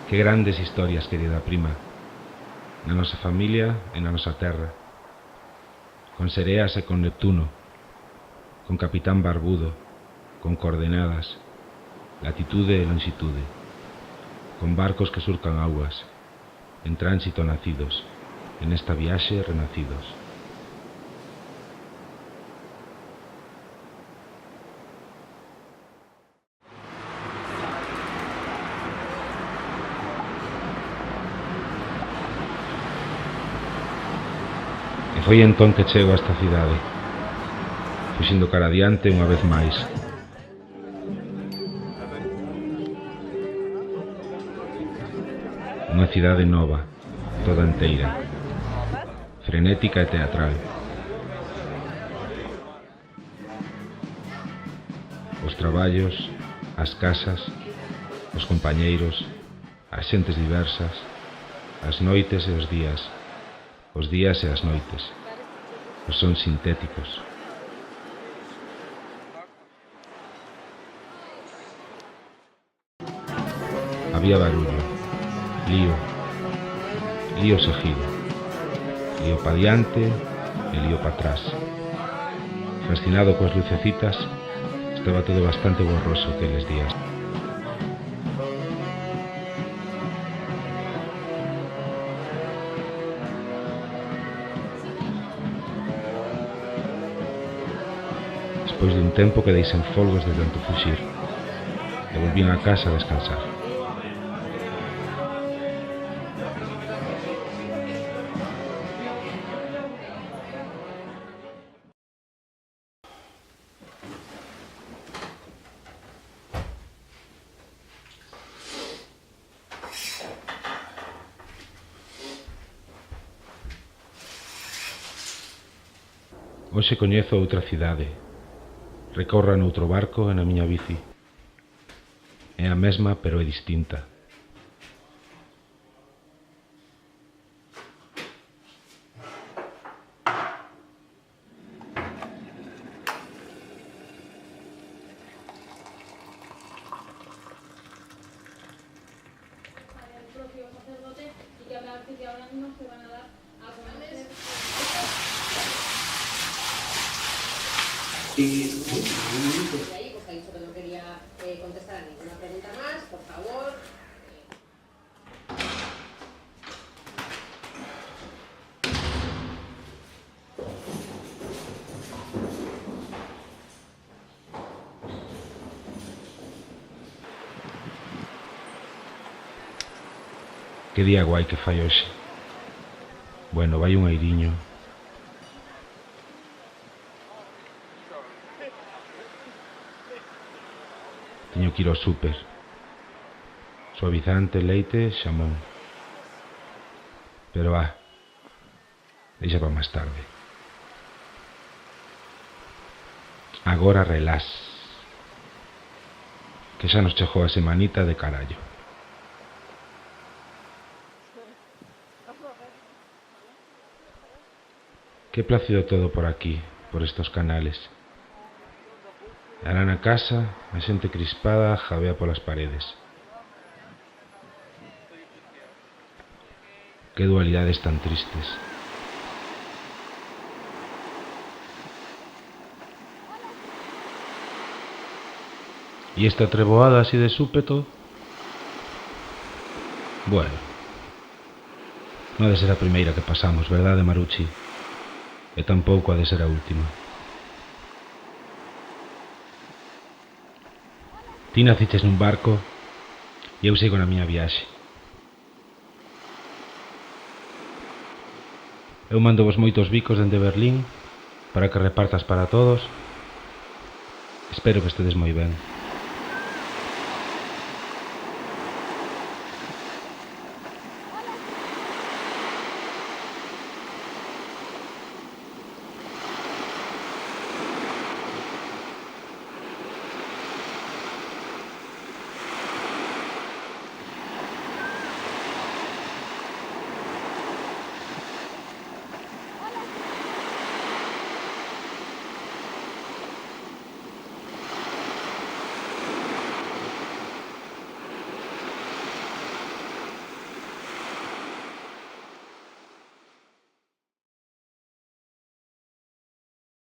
Que grandes historias, querida prima, na nosa familia e na nosa terra, con Sereas e con Neptuno, con Capitán Barbudo, con coordenadas, latitude e longitude, con barcos que surcan augas, en tránsito nacidos, en esta viaxe renacidos. E foi entón que chego a esta cidade, fuxindo cara adiante unha vez máis. Unha cidade nova, toda enteira, frenética e teatral. Os traballos, as casas, os compañeiros, as xentes diversas, as noites e os días e as noites, os sons sintéticos. Había barullo, lío seguido, lío pa diante e lío pa atrás. Fascinado coas lucecitas, estaba todo bastante borroso aqueles días. Despois dun tempo quedei sen folgos de tanto fuxir e volvín a casa a descansar. Hoxe coñezo outra cidade, recorra noutro barco e na miña bici. É a mesma, pero é distinta. El propio sacerdote y que hablar que ahora no se van a dar a conocer. Y ahí pues ha dicho que no quería contestar a ninguna pregunta más, por favor. Que día guai que fai hoxe. Bueno, vai un airiño. Teño que ir ao súper. Suavizante, leite, xamón. Pero deixa para máis tarde. Agora relax. Que xa nos chegou a semanita de carallo. Que plácido todo por aquí, por estos canales. Ahora na casa, a xente crispada javea polas paredes. Que dualidades tan tristes. E esta treboada así de súpeto? Bueno, non ha de ser a primeira que pasamos, verdade, Maruchi? E tampouco ha de ser a última. Ti naciches nun barco e eu sigo na miña viaxe. Eu mando vos moitos bicos dende Berlín para que repartas para todos. Espero que estedes moi ben.